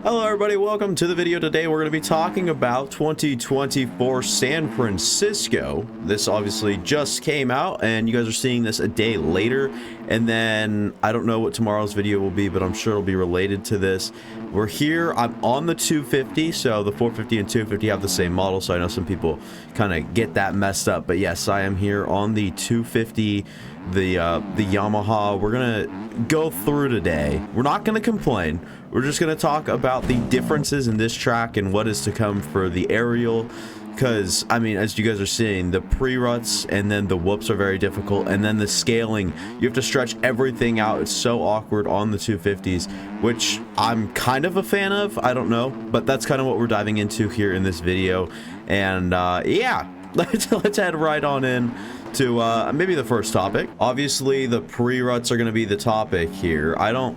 Hello everybody, welcome to the video. Today we're going to be talking about 2024 San Francisco. This obviously just came out and you guys are seeing this a day later, and then I don't know what tomorrow's video will be, but I'm sure it'll be related to this. We're here, I'm on the 250, so the 450 and 250 have the same model, so I know some people kind of get that messed up, but yes, I am here on the 250, the Yamaha. We're gonna go through today. We're not gonna complain. We're just gonna talk about the differences in this track and what is to come for the aerial, because I mean, as you guys are seeing, the pre-ruts and then the whoops are very difficult, and then the scaling, you have to stretch everything out. It's so awkward on the 250s, which I'm kind of a fan of. I don't know, but that's kind of what we're diving into here in this video. And yeah, let's head right on in to maybe the first topic. Obviously the pre-ruts are going to be the topic here. I don't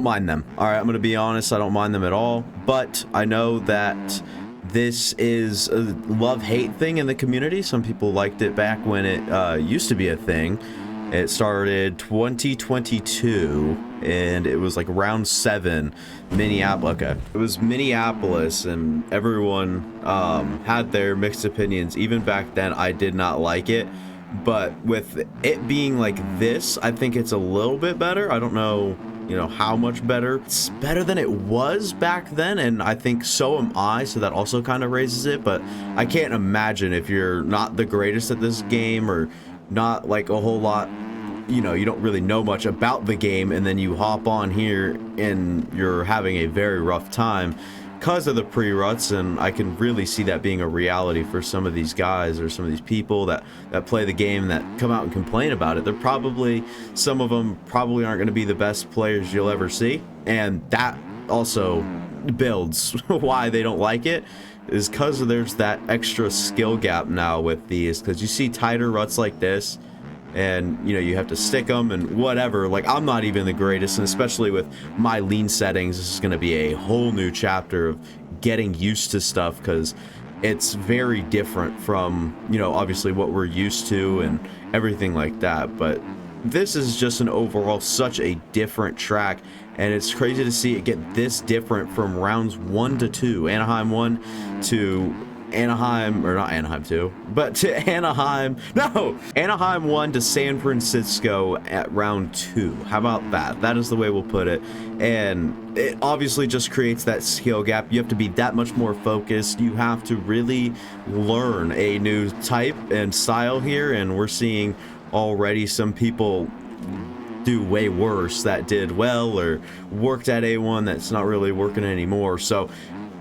mind them. All right, I'm going to be honest, I don't mind them at all, but I know that this is a love-hate thing in the community. Some people liked it back when it used to be a thing. It started 2022 and it was like round 7, Minneapolis. Okay, it was Minneapolis, and everyone had their mixed opinions. Even back then I did not like it, but with it being like this, I think it's a little bit better. I don't know, you know, how much better. It's better than it was back then, and I think so am I, so that also kind of raises it. But I can't imagine, if you're not the greatest at this game or not like a whole lot, you know, you don't really know much about the game, and then you hop on here and you're having a very rough time because of the pre-ruts. And I can really see that being a reality for some of these guys or some of these people that play the game, that come out and complain about it. They're probably, some of them probably aren't going to be the best players you'll ever see, and that also builds why they don't like it, is because there's that extra skill gap now with these, because you see tighter ruts like this and you know, you have to stick them and whatever. Like, I'm not even the greatest, and especially with my lean settings, this is going to be a whole new chapter of getting used to stuff, because it's very different from, you know, obviously what we're used to and everything like that. But this is just an overall such a different track, and it's crazy to see it get this different from rounds 1 to 2, Anaheim 1 to Anaheim, or not Anaheim 2, but to Anaheim 1 to San Francisco at round 2. How about that? That is the way we'll put it. And it obviously just creates that skill gap. You have to be that much more focused. You have to really learn a new type and style here, and we're seeing already some people do way worse that did well or worked at A1 that's not really working anymore. So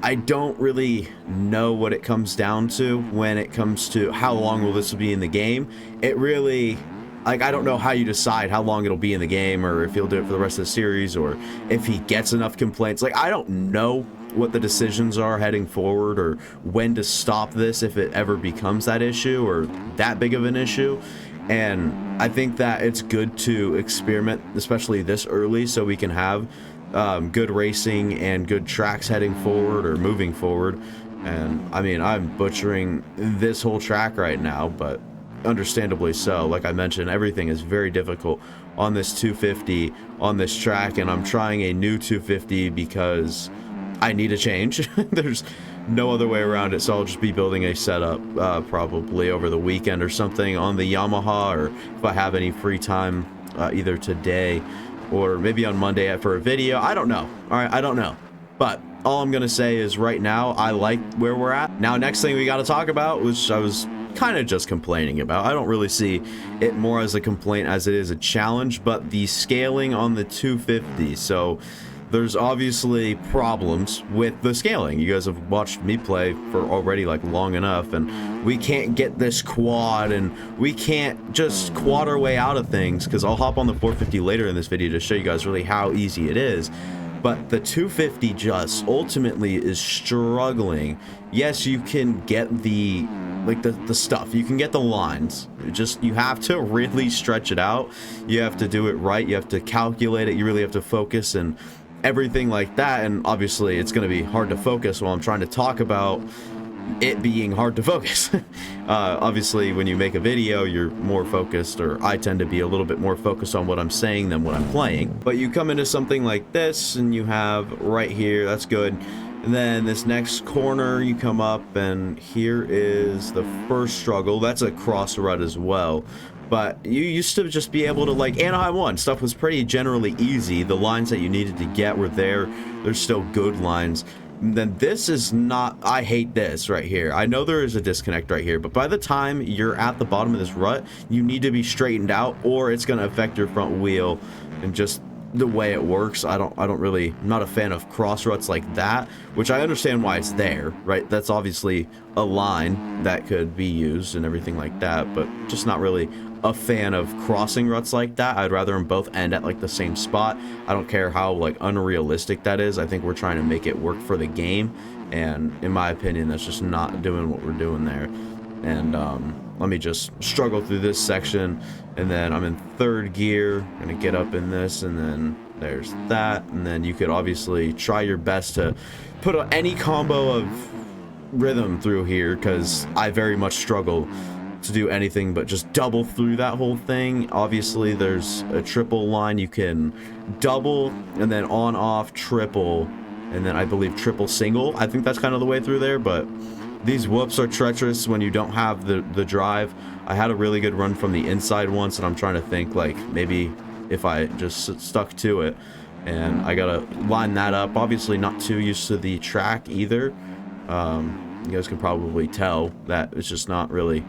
I don't really know what it comes down to when it comes to how long will this be in the game. It really, like, I don't know how you decide how long it'll be in the game, or if he'll do it for the rest of the series, or if he gets enough complaints. Like, I don't know what the decisions are heading forward, or when to stop this if it ever becomes that issue or that big of an issue. And I think that it's good to experiment, especially this early, so we can have good racing and good tracks heading forward or moving forward. And I mean, I'm butchering this whole track right now, but understandably so. Like I mentioned, everything is very difficult on this 250 on this track, and I'm trying a new 250 because I need a change. There's no other way around it, so I'll just be building a setup probably over the weekend or something on the Yamaha, or if I have any free time either today or maybe on Monday for a video. I don't know. All right, I don't know. But all I'm going to say is right now, I like where we're at. Now, next thing we got to talk about, which I was kind of just complaining about. I don't really see it more as a complaint as it is a challenge, but the scaling on the 250. So there's obviously problems with the scaling. You guys have watched me play for already like long enough, and we can't get this quad, and we can't just quad our way out of things, because I'll hop on the 450 later in this video to show you guys really how easy it is. But the 250 just ultimately is struggling. Yes, you can get the stuff, you can get the lines, just you have to really stretch it out. You have to do it right, you have to calculate it, you really have to focus and everything like that. And obviously it's going to be hard to focus while I'm trying to talk about it being hard to focus. Obviously, when you make a video, you're more focused, or I tend to be a little bit more focused on what I'm saying than what I'm playing. But you come into something like this, and you have right here, that's good. And then this next corner, you come up, and here is the first struggle. That's a cross rut as well. But you used to just be able to, like, Anaheim 1, stuff was pretty generally easy. The lines that you needed to get were there. There's still good lines. And then this is not, I hate this right here. I know there is a disconnect right here, but by the time you're at the bottom of this rut, you need to be straightened out, or it's going to affect your front wheel. And just the way it works, I'm not a fan of cross ruts like that, which I understand why it's there, right? That's obviously a line that could be used and everything like that, but just not really a fan of crossing ruts like that. I'd rather them both end at like the same spot. I don't care how like unrealistic that is. I think we're trying to make it work for the game, and in my opinion, that's just not doing what we're doing there. And let me just struggle through this section, and then I'm in third gear, gonna get up in this, and then there's that. And then you could obviously try your best to put any combo of rhythm through here, because I very much struggle to do anything but just double through that whole thing. Obviously there's a triple line, you can double and then on off triple, and then I believe triple single. I think that's kind of the way through there, but these whoops are treacherous when you don't have the drive. I had a really good run from the inside once, and I'm trying to think like maybe if I just stuck to it, and I gotta line that up. Obviously not too used to the track either. You guys can probably tell that it's just not really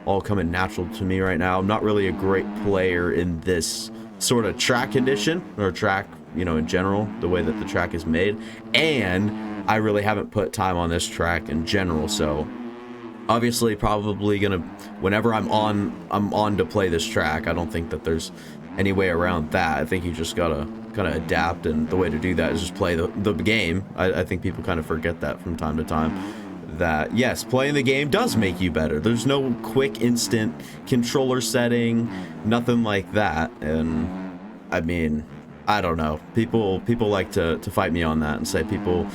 all coming natural to me right now. I'm not really a great player in this sort of track condition, or track, you know, in general, the way that the track is made. And I really haven't put time on this track in general, so obviously probably gonna, whenever I'm on to play this track, I don't think that there's any way around that. I think you just gotta kind of adapt, and the way to do that is just play the game. I think people kind of forget that from time to time, that yes, playing the game does make you better. There's no quick instant controller setting, nothing like that. And I mean, I don't know, people like to fight me on that and say people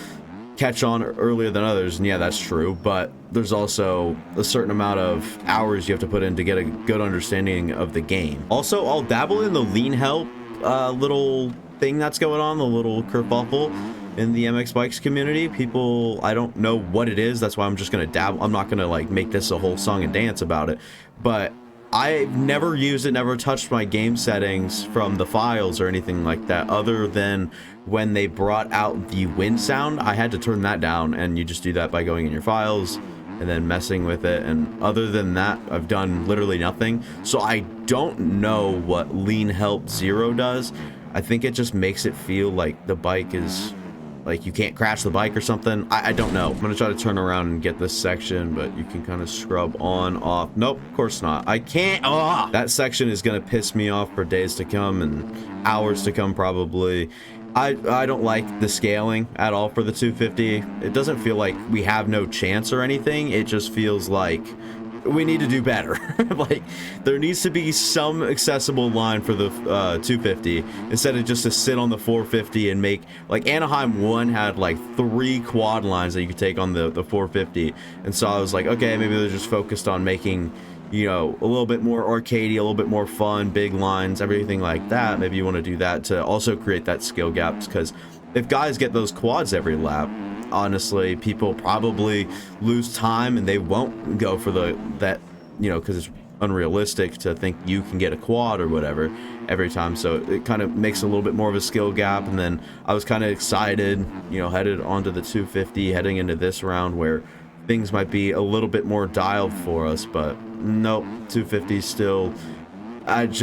catch on earlier than others, and yeah, that's true, but there's also a certain amount of hours you have to put in to get a good understanding of the game. Also, I'll dabble in the lean help little thing that's going on, the little kerfuffle in the MX bikes community. People, I don't know what it is, that's why I'm just gonna dabble. I'm not gonna like make this a whole song and dance about it, but I've never used it, never touched my game settings from the files or anything like that, other than when they brought out the wind sound. I had to turn that down, and you just do that by going in your files and then messing with it. And other than that, I've done literally nothing. So I don't know what Lean Help 0 does. I think it just makes it feel like the bike is, like you can't crash the bike or something. I don't know. I'm gonna try to turn around and get this section, but you can kind of scrub on, off. Nope, of course not. I can't. That section is gonna piss me off for days to come and hours to come probably. I don't like the scaling at all for the 250. It doesn't feel like we have no chance or anything. It just feels like we need to do better. Like there needs to be some accessible line for the 250 instead of just to sit on the 450 and make, like Anaheim 1 had like 3 quad lines that you could take on the 450, and so I was like, okay, maybe they're just focused on making, you know, a little bit more arcadey, a little bit more fun, big lines, everything like that. Maybe you want to do that to also create that skill gap, because if guys get those quads every lap, honestly, people probably lose time and they won't go for that, you know, because it's unrealistic to think you can get a quad or whatever every time. So it kind of makes a little bit more of a skill gap. And then I was kind of excited, you know, headed onto the 250, heading into this round where things might be a little bit more dialed for us, but nope, 250 still. It's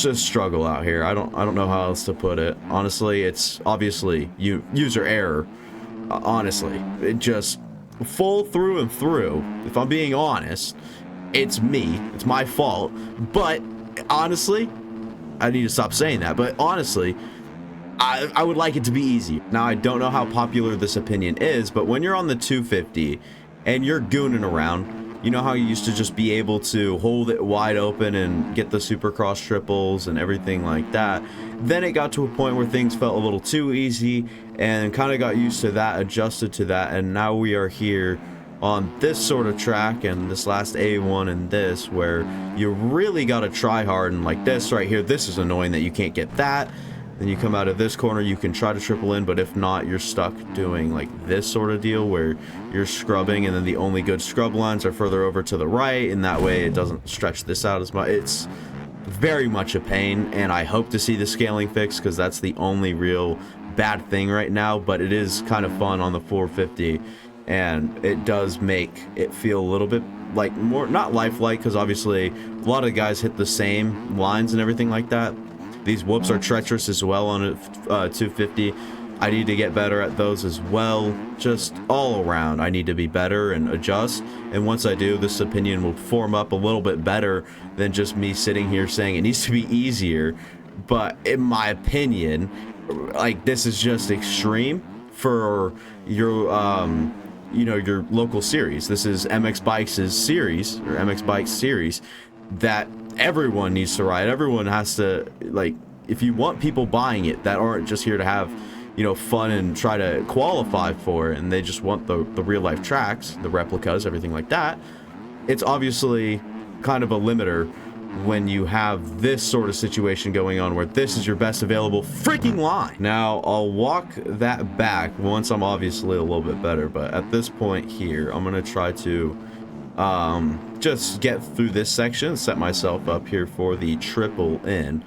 just struggle out here. I don't know how else to put it. Honestly, it's obviously user error. Honestly, it just full through and through. If I'm being honest, it's me. It's my fault. But honestly, I need to stop saying that. But honestly, I would like it to be easy. Now, I don't know how popular this opinion is, but when you're on the 250 and you're gooning around, you know how you used to just be able to hold it wide open and get the Supercross triples and everything like that. Then it got to a point where things felt a little too easy and kind of got used to that, adjusted to that, and now we are here on this sort of track and this last A1 and this, where you really got to try hard, and like this right here, this is annoying that you can't get that. Then you come out of this corner, you can try to triple in, but if not, you're stuck doing like this sort of deal where you're scrubbing, and then the only good scrub lines are further over to the right, and that way it doesn't stretch this out as much. It's very much a pain, and I hope to see the scaling fixed, because that's the only real bad thing right now. But it is kind of fun on the 450, and it does make it feel a little bit like more, not lifelike, because obviously a lot of guys hit the same lines and everything like that. These whoops are treacherous as well on a 250. I need to get better at those as well. Just all around, I need to be better and adjust. And once I do, this opinion will form up a little bit better than just me sitting here saying it needs to be easier. But in my opinion, like, this is just extreme for your you know, your local series. This is MX Bikes' series, or MX Bikes series, that everyone needs to ride. Everyone has to, like, if you want people buying it that aren't just here to have, you know, fun and try to qualify for it, and they just want the real life tracks, the replicas, everything like that, it's obviously kind of a limiter when you have this sort of situation going on where this is your best available freaking line. Now, I'll walk that back once I'm obviously a little bit better, but at this point here, I'm going to try to just get through this section, set myself up here for the triple in,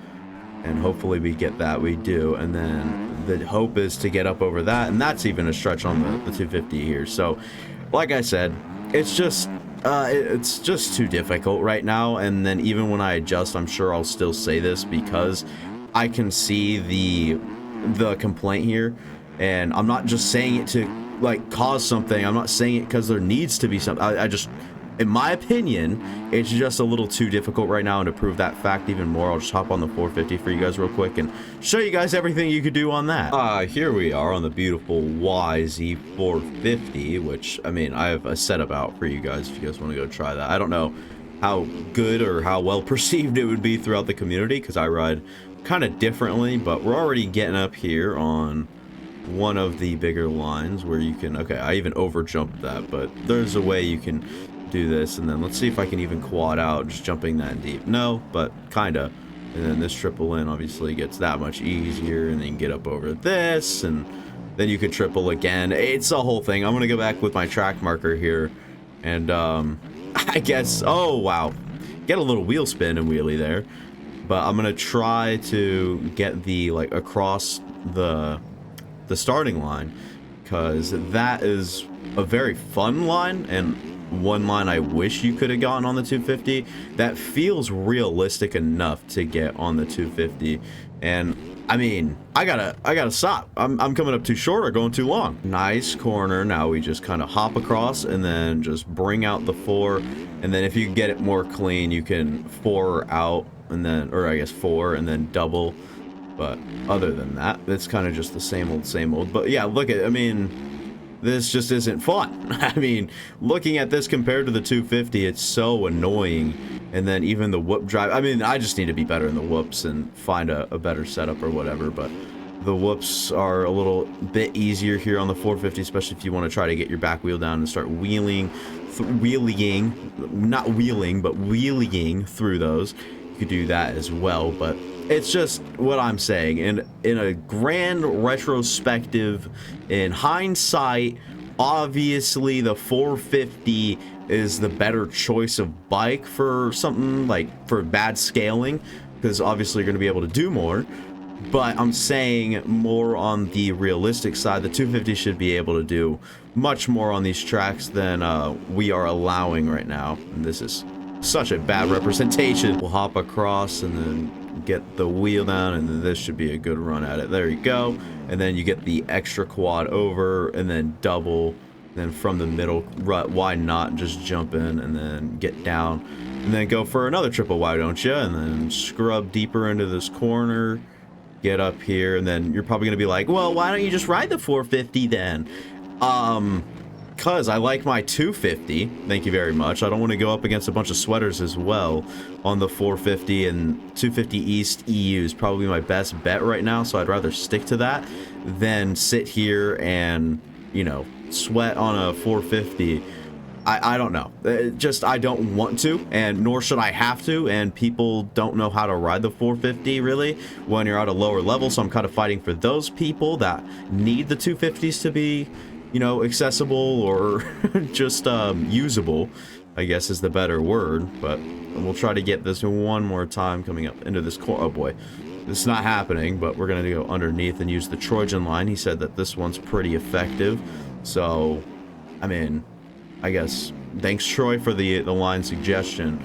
and hopefully we get that. We do, and then the hope is to get up over that, and that's even a stretch on the 250 here. So like I said, it's just too difficult right now. And then even when I adjust, I'm sure I'll still say this, because I can see the complaint here, and I'm not just saying it to like cause something. I'm not saying it because there needs to be something. I just, in my opinion, it's just a little too difficult right now, and to prove that fact even more, I'll just hop on the 450 for you guys real quick and show you guys everything you could do on that. Here we are on the beautiful YZ450, which, I mean, I have a setup out for you guys if you guys want to go try that. I don't know how good or how well perceived it would be throughout the community, because I ride kind of differently, but we're already getting up here on one of the bigger lines where you can, okay, I even over jumped that, but there's a way you can do this. And then let's see if I can even quad out just jumping that deep. No, but kinda. And then this triple in obviously gets that much easier, and then you can get up over this, and then you can triple again. It's a whole thing. I'm gonna go back with my track marker here, and I guess, oh wow, get a little wheel spin and wheelie there, but I'm gonna try to get the, like, across the starting line, because that is a very fun line, and one line I wish you could have gotten on the 250 that feels realistic enough to get on the 250. And I mean, I gotta stop. I'm coming up too short or going too long. Nice corner. Now we just kind of hop across and then just bring out the 4, and then if you get it more clean, you can 4 out, and then, or I guess 4 and then double. But other than that, it's kind of just the same old. But yeah, look at, I mean, this just isn't fun. I mean, looking at this compared to the 250, it's so annoying. And then even the whoop drive, I mean, I just need to be better in the whoops and find a better setup or whatever. But the whoops are a little bit easier here on the 450, especially if you want to try to get your back wheel down and start wheeling through those. You could do that as well, but it's just what I'm saying. And in a grand retrospective, in hindsight, obviously the 450 is the better choice of bike for something like for bad scaling, because obviously you're going to be able to do more. But I'm saying more on the realistic side, the 250 should be able to do much more on these tracks than we are allowing right now. And this is such a bad representation. We'll hop across and then get the wheel down, and then this should be a good run at it. There you go. And then you get the extra quad over, and then double. Then from the middle rut, why not just jump in and then get down, and then go for another triple, why don't you? And then scrub deeper into this corner, get up here, and then you're probably gonna be like, well, why don't you just ride the 450 then? Because I like my 250, thank you very much. I don't want to go up against a bunch of sweaters as well on the 450, and 250 East EU is probably my best bet right now, so I'd rather stick to that than sit here and, you know, sweat on a 450 I don't know. Just I don't want to, and nor should I have to, and people don't know how to ride the 450 really when you're at a lower level, so I'm kind of fighting for those people that need the 250s to be, you know, accessible or just usable, I guess is the better word. But we'll try to get this one more time coming up into this corner. Oh boy, this is not happening, but we're gonna go underneath and use the Trojan line. He said that this one's pretty effective, so I mean, I guess thanks Troy for the line suggestion,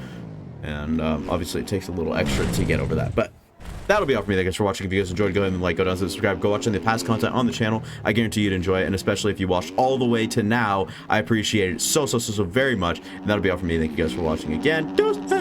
and obviously it takes a little extra to get over that, but that'll be all for me. Thanks for watching. If you guys enjoyed, go ahead and like, go down, subscribe, go watch any of the past content on the channel. I guarantee you'd enjoy it, and especially if you watched all the way to now, I appreciate it so very much. And that'll be all for me. Thank you guys for watching again. Deuces!